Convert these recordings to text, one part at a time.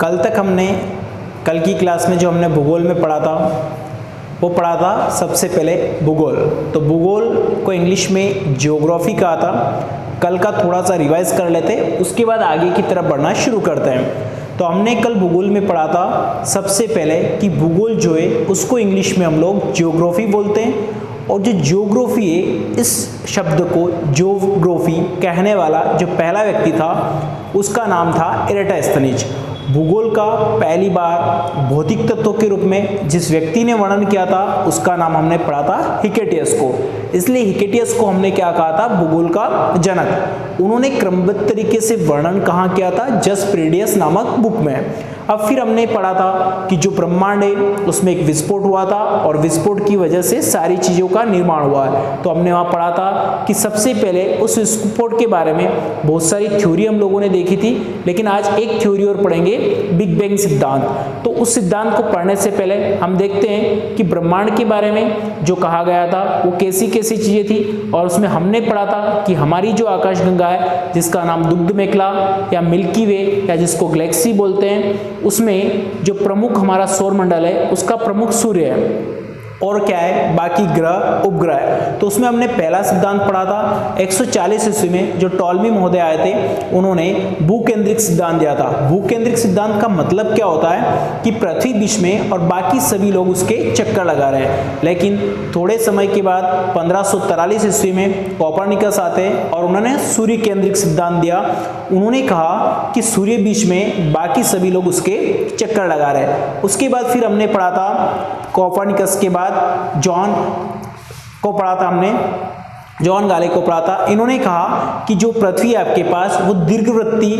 कल की क्लास में जो हमने भूगोल में पढ़ा था वो पढ़ा था सबसे पहले भूगोल। तो भूगोल को इंग्लिश में ज्योग्राफी कहा था। कल का थोड़ा सा रिवाइज कर लेते, उसके बाद आगे की तरफ बढ़ना शुरू करते हैं। तो हमने कल भूगोल में पढ़ा था सबसे पहले कि भूगोल जो है उसको इंग्लिश में हम लोग ज्योग्राफी बोलते हैं, और जो ज्योग्राफी है इस शब्द को ज्योग्राफी कहने वाला जो पहला व्यक्ति था उसका नाम था एराटोस्थेनीज। भूगोल का पहली बार भौतिक तत्वों के रूप में जिस व्यक्ति ने वर्णन किया था उसका नाम हमने पढ़ा था हिकेटियस को। इसलिए हिकेटियस को हमने क्या कहा था, भूगोल का जनक। उन्होंने क्रमबद्ध तरीके से वर्णन कहाँ किया था, जसप्रेडियस नामक बुक में। अब फिर हमने पढ़ा था कि जो ब्रह्मांड है उसमें एक विस्फोट हुआ था और विस्फोट की वजह से सारी चीज़ों का निर्माण हुआ है। तो हमने वहाँ पढ़ा था कि सबसे पहले उस विस्फोट के बारे में बहुत सारी थ्योरी हम लोगों ने देखी थी, लेकिन आज एक थ्योरी और पढ़ेंगे, बिग बैंग सिद्धांत। तो उस सिद्धांत को पढ़ने से पहले हम देखते हैं कि ब्रह्मांड के बारे में जो कहा गया था वो कैसी कैसी चीज़ें थी। और उसमें हमने पढ़ा था कि हमारी जो आकाशगंगा है जिसका नाम दुग्ध मेखला या मिल्की वे या जिसको गैलेक्सी बोलते हैं, उसमें जो प्रमुख हमारा सौर मंडल है उसका प्रमुख सूर्य है, और क्या है बाकी ग्रह उपग्रह है। तो उसमें हमने पहला सिद्धांत पढ़ा था 140 ईस्वी में जो टॉलमी महोदय आए थे, उन्होंने भूकेंद्रिक सिद्धांत दिया था। भूकेंद्रिक सिद्धांत का मतलब क्या होता है कि पृथ्वी बीच में और बाकी सभी लोग उसके चक्कर लगा रहे हैं। लेकिन थोड़े समय के बाद 1543 ईस्वी में कोपरनिकस आते हैं और उन्होंने सूर्य केंद्रिक सिद्धांत दिया। उन्होंने कहा कि सूर्य बीच में बाकी सभी लोग उसके चक्कर लगा रहे हैं। उसके बाद फिर हमने पढ़ा था कोपरनिकस के बाद जॉन को पढ़ा था हमने, जॉन गाले को पढ़ा था। इन्होंने कहा कि जो पृथ्वी है आपके पास वो दीर्घवृत्तीय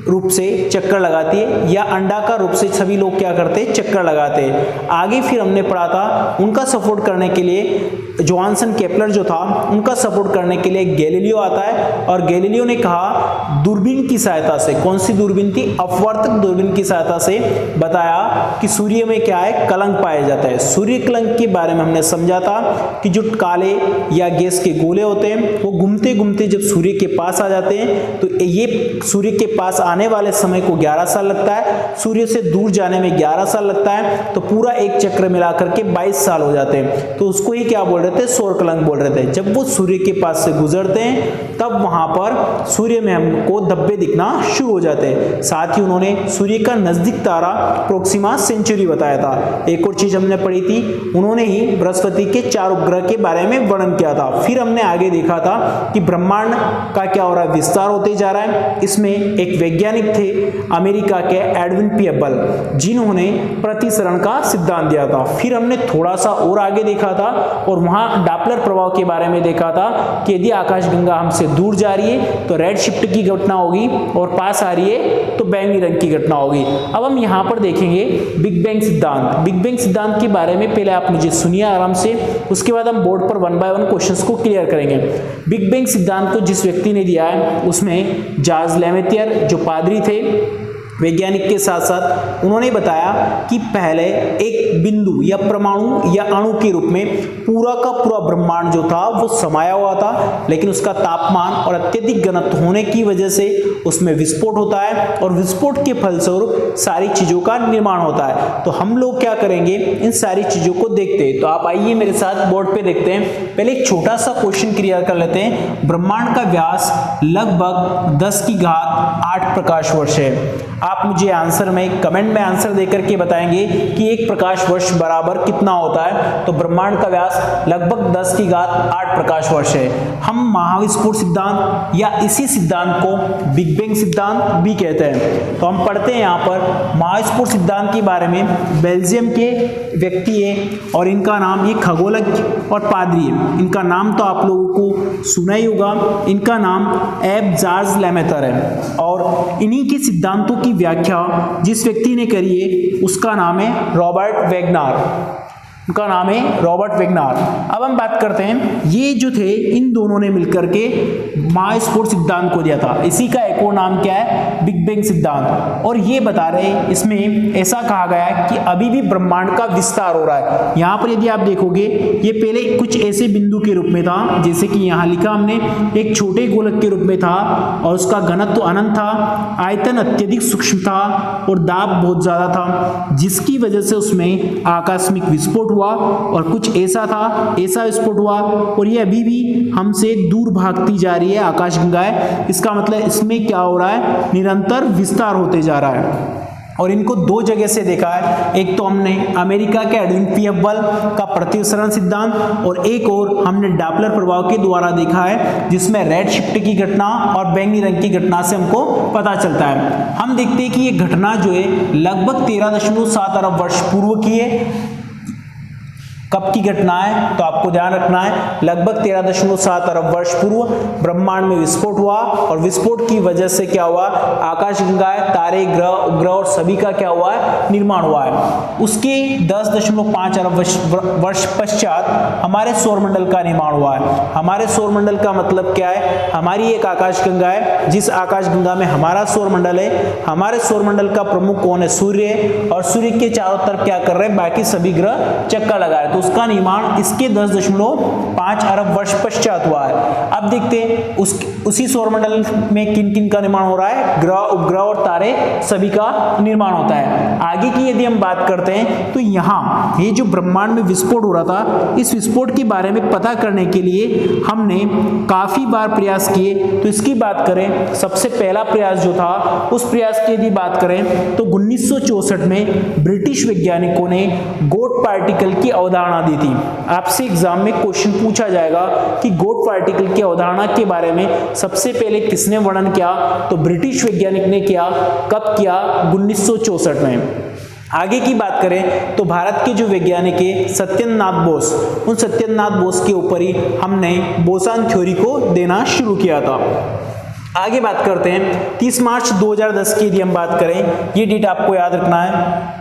रूप से चक्कर लगाती है या अंडाकार रूप से सभी लोग क्या करते हैं, चक्कर लगाते हैं। आगे फिर हमने पढ़ा था उनका सपोर्ट करने के लिए जोहानसन केपलर जो था उनका सपोर्ट करने के लिए गैलीलियो आता है, और गैलीलियो ने कहा दूरबीन की सहायता से, कौन सी दूरबीन थी, अपवर्तक दूरबीन की सहायता से बताया कि सूर्य में क्या है, कलंक पाया जाता है। सूर्य कलंक के बारे में हमने समझा था कि जो काले या गैस के गोले होते हैं वो घूमते घूमते जब सूर्य के पास आ जाते हैं तो ये सूर्य के पास आने वाले समय को 11 साल लगता है, सूर्य से दूर जाने में 11 साल लगता है, तो पूरा एक चक्र मिलाकर के 22 साल हो जाते हैं। तो उसको ही क्या बोल रहे थे, सौर कलंक बोल रहे थे। जब वो सूर्य के पास से गुजरते हैं तब वहां पर सूर्य में हमको धब्बे दिखना शुरू हो जाते हैं। साथ ही उन्होंने सूर्य का नजदीक तारा प्रोक्सिमा सेंचुरी बताया था। एक और चीज हमने पढ़ी थी, उन्होंने ही बृहस्पति के 4 उपग्रह के बारे में वर्णन किया था। फिर हमने आगे देखा था कि ब्रह्मांड का क्या हो रहा है, विस्तार होते जा रहा है। इसमें एक वैज्ञानिक थे अमेरिका के एडविन पी हबल, जिन्होंने प्रतिसरण का सिद्धांत दिया था। फिर हमने थोड़ा सा और आगे देखा था और वहां डॉपलर प्रभाव के बारे में देखा था कि यदि आकाशगंगा हमसे दूर जा रही है तो रेड शिफ्ट की घटना होगी और पास आ रही है तो बैंगनी रंग की घटना होगी। अब हम यहां पर देखेंगे बिग बैंग सिद्धांत। बिग बैंग सिद्धांत के बारे में पहले आप मुझे सुनिए आराम से, उसके बाद हम बोर्ड पर 1 बाय 1 क्वेश्चंस को क्लियर करेंगे। बिग बैंग सिद्धांत को जिस व्यक्ति ने दिया है उसमें जार्ज लेमेथियर जो पादरी थे वैज्ञानिक के साथ साथ, उन्होंने बताया कि पहले एक बिंदु या परमाणु या अणु के रूप में पूरा का पूरा ब्रह्मांड जो था वो समाया हुआ था, लेकिन उसका तापमान और अत्यधिक घनत्व होने की वजह से उसमें विस्फोट होता है और विस्फोट के फलस्वरूप सारी चीजों का निर्माण होता है। तो हम लोग क्या करेंगे, इन सारी चीजों को देखते हैं। तो आप आइए मेरे साथ बोर्ड पे देखते हैं। पहले एक छोटा सा क्वेश्चन क्लियर कर लेते हैं। ब्रह्मांड का व्यास लगभग 10 की घात 8 प्रकाश वर्ष है। आप मुझे आंसर में कमेंट में आंसर देकर के बताएंगे कि 1 प्रकाश वर्ष बराबर कितना होता है। तो ब्रह्मांड का व्यास लगभग 10 की घात 8 प्रकाश वर्ष है। हम महाविस्फोट सिद्धांत या इसी सिद्धांत को बिग बैंग सिद्धांत भी कहते हैं। तो हम पढ़ते हैं यहाँ पर महाविस्फोट सिद्धांत के बारे में। बेल्जियम के व्यक्ति है और इनका नाम, ये खगोलज्ञ और पादरी है, इनका नाम तो आप लोगों को सुना ही होगा। इनका नाम एब जार्ज लेमेथर है और इन्हीं के सिद्धांतों की व्याख्या जिस व्यक्ति ने करी है उसका नाम है रॉबर्ट वेगनर। उनका नाम है रॉबर्ट वेगनार। अब हम बात करते हैं, ये जो थे इन दोनों ने मिलकर के महाविस्फोट सिद्धांत को दिया था। इसी का एक और नाम क्या है, बिग बैंग सिद्धांत। और ये बता रहे इसमें ऐसा कहा गया है कि अभी भी ब्रह्मांड का विस्तार हो रहा है। यहाँ पर यदि आप देखोगे ये पहले कुछ ऐसे बिंदु के रूप में था, जैसे कि यहाँ लिखा हमने एक छोटे गोलक के रूप में था और उसका घनत्व अनंत था, आयतन अत्यधिक सूक्ष्म था और दाब बहुत ज्यादा था, जिसकी वजह से उसमें आकस्मिक विस्फोट हुआ और कुछ ऐसा था, ऐसा विस्फोट हुआ और ये अभी भी हमसे दूर भागती जा रही है आकाशगंगाएं। इसका मतलब इसमें क्या हो रहा है, निरंतर विस्तार होते जा रहा है। और इनको दो जगह से देखा है, एक तो हमने अमेरिका के एडविन पी हबल का प्रतिसरण सिद्धांत और एक और हमने डॉपलर प्रभाव के द्वारा देखा है, जिसमें रेड शिफ्ट की घटना और बैंगनी रंग की घटना से हमको पता चलता है। हम देखते हैं कि ये घटना जो है लगभग 13.7 अरब वर्ष पूर्व की है। कब की घटना है, तो आपको ध्यान रखना है लगभग 13.7 अरब वर्ष पूर्व ब्रह्मांड में विस्फोट हुआ और विस्फोट की वजह से क्या हुआ, आकाशगंगाएं, तारे, ग्रह, उपग्रह और सभी का क्या हुआ है, निर्माण हुआ है। उसके 10.5 अरब वर्ष पश्चात हमारे सौरमंडल का निर्माण हुआ है। हमारे सौरमंडल का मतलब क्या है, हमारी एक आकाशगंगा है, जिस आकाशगंगा में हमारा सौरमंडल है। हमारे सौरमंडल का प्रमुख कौन है, सूर्य है और सूर्य के चारों तरफ क्या कर रहे हैं, बाकी सभी ग्रह चक्का लगा रहे। उसका निर्माण इसके 10.5 अरब वर्ष पश्चात हुआ है। अब देखते हैं उसी सौरमंडल में किन किन का निर्माण हो रहा है, ग्रह, उपग्रह और तारे सभी का निर्माण होता है। आगे की यदि हम बात करते हैं तो यहाँ ये जो ब्रह्मांड में विस्फोट हो रहा था, इस विस्फोट के बारे में पता करने के लिए हमने काफी बार प्रयास किए। तो इसकी बात करें, सबसे पहला प्रयास जो था, उस प्रयास की यदि बात करें तो 1964 में ब्रिटिश वैज्ञानिकों ने गोट पार्टिकल की अवधारणा दी थी। आपसे एग्जाम में क्वेश्चन पूछा जाएगा कि गोट पार्टिकल की अवधारणा के बारे में सबसे पहले किसने वर्णन किया, तो ब्रिटिश वैज्ञानिक ने किया। कब किया, 1964 में। आगे की बात करें तो भारत के जो वैज्ञानिक है सत्येंद्रनाथ बोस, उन सत्येंद्रनाथ बोस के ऊपर ही हमने बोसान थ्योरी को देना शुरू किया था। आगे बात करते हैं 30 मार्च 2010 की यदि हम बात करें, ये डेट आपको याद रखना है,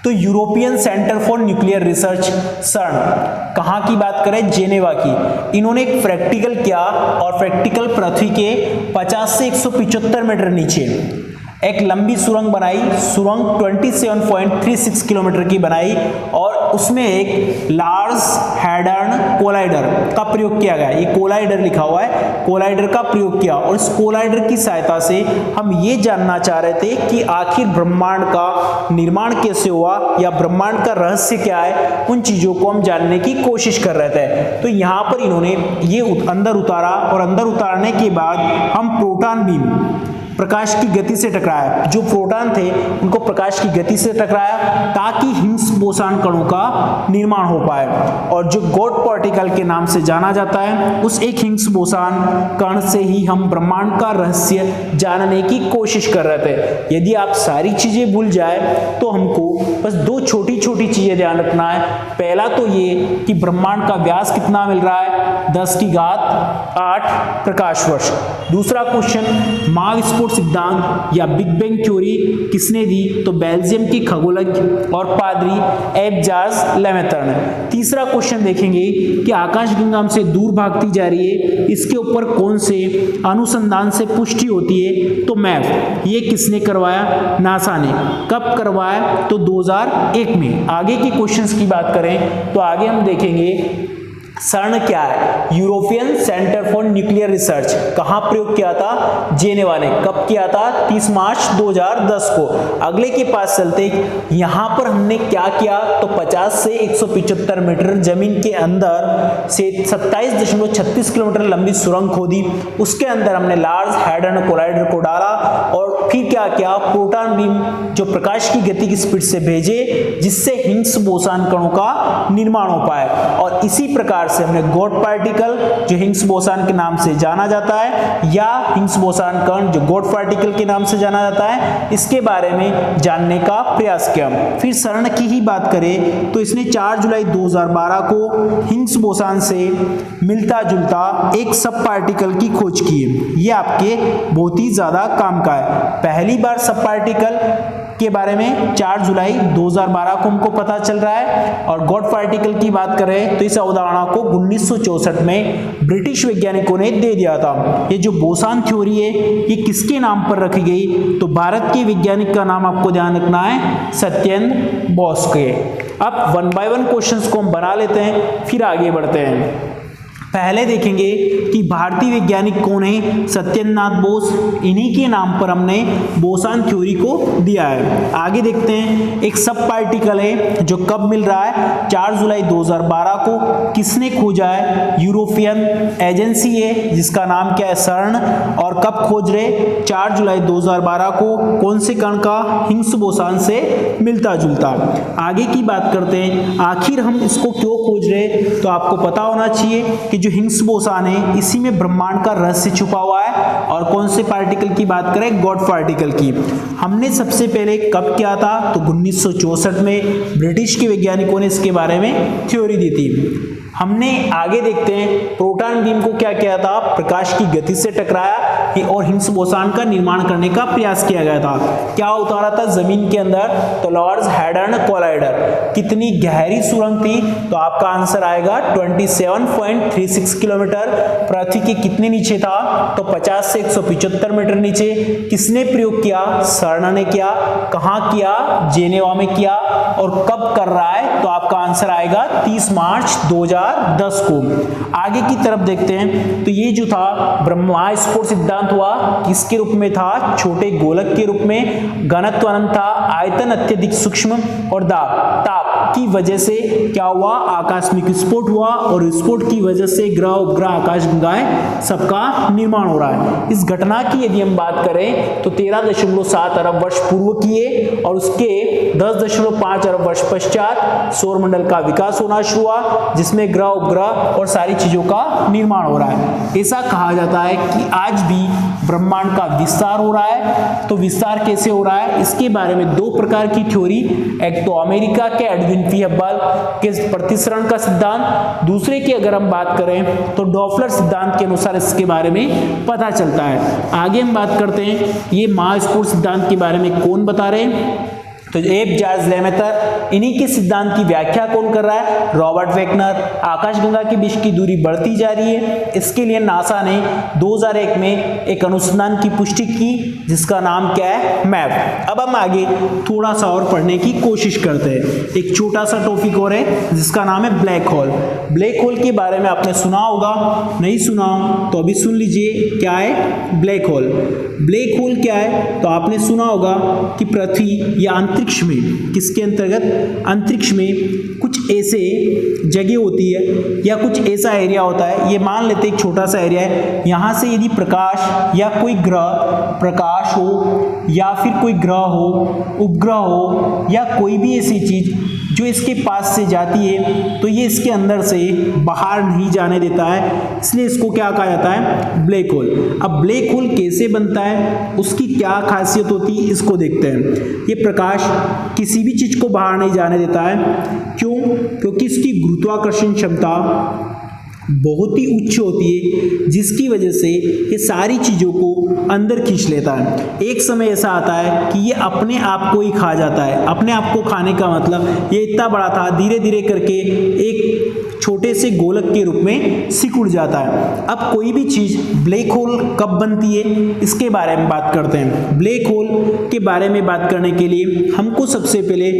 तो European centre for nuclear research सर्न, कहाँ की बात करें, जेनेवा की। इन्होंने एक प्रैक्टिकल किया और प्रैक्टिकल पृथ्वी के 50 से 175 मीटर नीचे एक लंबी सुरंग बनाई। सुरंग 27.36 किलोमीटर की बनाई और उसमें एक लार्ज हैडर्न कोलाइडर का प्रयोग किया गया। ये कोलाइडर लिखा हुआ है, कोलाइडर का प्रयोग किया और इस कोलाइडर की सहायता से हम ये जानना चाह रहे थे कि आखिर ब्रह्मांड का निर्माण कैसे हुआ या ब्रह्मांड का रहस्य क्या है। उन चीजों को हम जानने की कोशिश कर रहे थे। तो यहाँ पर इन्होंने ये अंदर उतारा और अंदर उतारने के बाद हम प्रोटॉन बीम, प्रकाश की गति से टकराया, जो प्रोटॉन थे उनको प्रकाश की गति से टकराया ताकि हिग्स बोसान कणों का निर्माण हो पाए। और जो गोट पार्टिकल के नाम से जाना जाता है, उस एक हिग्स बोसान कण से ही हम ब्रह्मांड का रहस्य जानने की कोशिश कर रहे थे। यदि आप सारी चीजें भूल जाए तो हमको बस दो छोटी छोटी चीजें ध्यान रखना है। पहला तो ये कि ब्रह्मांड का व्यास कितना मिल रहा है, 10⁸ प्रकाश वर्ष। दूसरा क्वेश्चन, महाविस्फोट सिद्धांत या बिग बैंग थ्योरी किसने दी, तो बेल्जियम के खगोलज्ञ और पादरी एब्जाज लेमेतर ने। तीसरा क्वेश्चन देखेंगे कि आकाशगंगा हमसे दूर भागती जा रही है, इसके ऊपर कौन से अनुसंधान से पुष्टि होती है, तो मैप, ये किसने करवाया, नासा ने। कब करवाया, तो 2001 में। आगे के क्वेश्चंस की बात करें तो आगे हम देखेंगे सर्न क्या है, European centre for nuclear research, कहां प्रयोग किया था, जेनेवा ने। कब किया था, 30 मार्च 2010 को। अगले के पास चलते, यहां पर हमने क्या किया, तो 50 से 175 मीटर जमीन के अंदर से 27.36 किलोमीटर लंबी सुरंग खोदी। उसके अंदर हमने लार्ज हैडर्न कोलाइडर को डाला और फिर क्या किया, प्रोटॉन बीम जो प्रकाश की गति की स्पीड से भेजे, जिससे हिग्स बोसान कणों का निर्माण हो पाए। और इसी प्रकार से हमने गोट पार्टिकल जो हिग्स बोसान के नाम से जाना जाता है, या हिग्स बोसान कण जो गोट पार्टिकल के नाम से जाना जाता है, इसके बारे में जानने का प्रयास किया। फिर सर्न की ही बात करें तो इसने 4 जुलाई 2012 को हिग्स बोसान से मिलता जुलता एक सब पार्टिकल की खोज की है। यह आपके बहुत ही ज्यादा काम का है। पहली बार सब पार्टिकल के बारे में 4 जुलाई 2012 को हमको पता चल रहा है। और गॉड पार्टिकल की बात करें तो इस अवधारणा को 1964 में ब्रिटिश वैज्ञानिकों ने दे दिया था। ये जो बोसान थ्योरी है ये किसके नाम पर रखी गई, तो भारत के वैज्ञानिक का नाम आपको ध्यान रखना है, सत्येंद्र बोस के। अब 1 बाय 1 क्वेश्चंस को हम बना लेते हैं, फिर आगे बढ़ते हैं। पहले देखेंगे कि भारतीय वैज्ञानिक कौन है, सत्येंद्र नाथ बोस, इन्हीं के नाम पर हमने बोसान थ्योरी को दिया है। आगे देखते हैं, एक सब पार्टिकल है जो कब मिल रहा है, 4 जुलाई 2012 को। किसने खोजा है, यूरोपियन एजेंसी है जिसका नाम क्या है, सर्न। और कब खोज रहे, 4 जुलाई 2012 को। कौन से कण का, हिग्स बोसान से मिलता जुलता। आगे की बात करते हैं, आखिर हम इसको क्यों खोज रहे, तो आपको पता होना चाहिए कि जो हिग्स बोसान है इसी में ब्रह्मांड का रहस्य छुपा हुआ है। और कौन से पार्टिकल की बात करें, गॉड पार्टिकल की। हमने सबसे पहले कब किया था, तो 1964 में ब्रिटिश के वैज्ञानिकों ने इसके बारे में थ्योरी दी थी। हमने आगे देखते हैं, प्रोटॉन बीम को क्या किया था, प्रकाश की गति से टकराया और हिग्स बोसान का निर्माण करने का प्रयास किया गया था। क्या उतारा था जमीन के अंदर, तो लार्ज हैडरन कोलाइडर। कितनी गहरी सुरंग थी, तो आपका आंसर आएगा 27.36 किलोमीटर। पृथ्वी के कितने नीचे था, तो 50 से 175 मीटर नीचे। किसने प्रयोग किया, सर्न ने किया। कहाँ किया, जेनेवा में किया। और कब कर रहा है, तो आपका आंसर आएगा 30 मार्च 2010 को। आगे की तरफ देखते हैं, तो ये जो था ब्रह्मस्फोट सिद्धांत हुआ, किसके रूप में था, छोटे गोलक के रूप में। घनत्व अनंत था, आयतन अत्यधिक सूक्ष्म और ताप की वजह से क्या हुआ, आकस्मिक विस्फोट हुआ। और विस्फोट की वजह से ग्रह उपग्रह आकाशगंगाएं सबका निर्माण हो रहा है। इस घटना की यदि हम बात करें तो 13.7 अरब वर्ष पूर्व की है। और उसके 10.5 अरब वर्ष पश्चात सौरमंडल का विकास होना शुरू हुआ, जिसमें ग्रह उपग्रह और सारी चीजों का निर्माण हो रहा है। ऐसा कहा जाता है कि आज भी ब्रह्मांड का विस्तार हो रहा है। तो विस्तार कैसे हो रहा है, इसके बारे में 2 प्रकार की थ्योरी, एक तो अमेरिका के एडविन पी हब्बल के प्रतिसरण का सिद्धांत, दूसरे की अगर हम बात करें तो डॉपलर सिद्धांत के अनुसार इसके बारे में पता चलता है। आगे हम बात करते हैं, ये महास्फोट सिद्धांत के बारे में कौन बता रहे हैं, तो एफ जॉर्ज लेमेटर। इन्हीं के सिद्धांत की व्याख्या कौन कर रहा है, रॉबर्ट वेगनर। आकाशगंगा के बीच की दूरी बढ़ती जा रही है, इसके लिए नासा ने 2001 में एक अनुसंधान की पुष्टि की जिसका नाम क्या है, मैप। अब हम आगे थोड़ा सा और पढ़ने की कोशिश करते हैं। एक छोटा सा टॉपिक और है जिसका नाम है ब्लैक होल। ब्लैक होल के बारे में आपने सुना होगा, नहीं सुना तो अभी सुन लीजिए, क्या है ब्लैक होल। ब्लैक होल क्या है, तो आपने सुना होगा कि पृथ्वी या अंतरिक्ष में, किसके अंतर्गत, अंतरिक्ष में कुछ ऐसे जगह होती है या कुछ ऐसा एरिया होता है, ये मान लेते एक छोटा सा एरिया है, यहाँ से यदि प्रकाश या कोई ग्रह, प्रकाश हो या फिर कोई ग्रह हो, उपग्रह हो या कोई भी ऐसी चीज जो इसके पास से जाती है, तो ये इसके अंदर से बाहर नहीं जाने देता है, इसलिए इसको क्या कहा जाता है, ब्लैक होल। अब ब्लैक होल कैसे बनता है, उसकी क्या खासियत होती है, इसको देखते हैं। ये प्रकाश किसी भी चीज को बाहर नहीं जाने देता है, क्यों, क्योंकि इसकी गुरुत्वाकर्षण क्षमता बहुत ही उच्च होती है, जिसकी वजह से ये सारी चीज़ों को अंदर खींच लेता है। एक समय ऐसा आता है कि ये अपने आप को ही खा जाता है। अपने आप को खाने का मतलब, ये इतना बड़ा था, धीरे धीरे करके एक छोटे से गोलक के रूप में सिकुड़ जाता है। अब कोई भी चीज़ ब्लैक होल कब बनती है, इसके बारे में बात करते हैं। ब्लैक होल के बारे में बात करने के लिए हमको सबसे पहले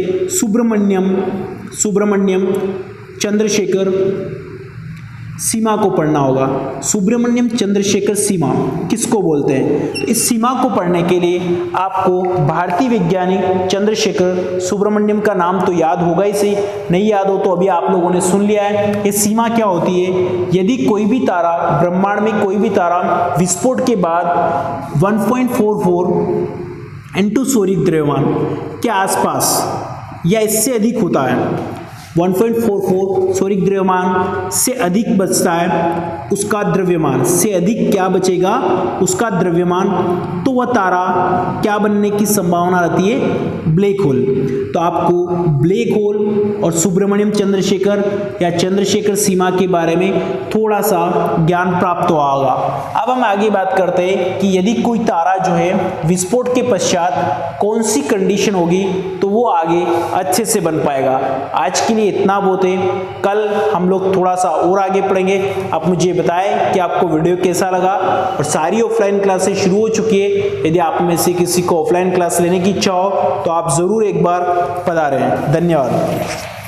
सुब्रमण्यम चंद्रशेखर सीमा को पढ़ना होगा। सुब्रमण्यम चंद्रशेखर सीमा किसको बोलते हैं, तो इस सीमा को पढ़ने के लिए आपको भारतीय वैज्ञानिक चंद्रशेखर सुब्रमण्यम का नाम तो याद होगा ही सही, नहीं याद हो तो अभी आप लोगों ने सुन लिया है। ये सीमा क्या होती है, यदि कोई भी तारा, ब्रह्मांड में कोई भी तारा विस्फोट के बाद 1.44 इंटू सौरिक द्रव्यमान के आसपास या इससे अधिक होता है, 1.44 सौरिक द्रव्यमान से अधिक बचता है उसका द्रव्यमान, से अधिक क्या बचेगा उसका द्रव्यमान, तो वह तारा क्या बनने की संभावना रहती है, ब्लैक होल। तो आपको ब्लैक होल और सुब्रमण्यम चंद्रशेखर या चंद्रशेखर सीमा के बारे में थोड़ा सा ज्ञान प्राप्त हुआ होगा। अब हम आगे बात करते हैं कि यदि कोई तारा जो है विस्फोट के पश्चात कौन सी कंडीशन होगी तो वो आगे अच्छे से बन पाएगा। आज के लिए इतना बहुत है, कल हम लोग थोड़ा सा और आगे पढ़ेंगे। आप मुझे बताएं कि आपको वीडियो कैसा लगा, और सारी ऑफलाइन क्लासेस शुरू हो चुकी है। यदि आप में से किसी को ऑफलाइन क्लास लेने की इच्छा हो तो आप जरूर एक बार पधारें। धन्यवाद।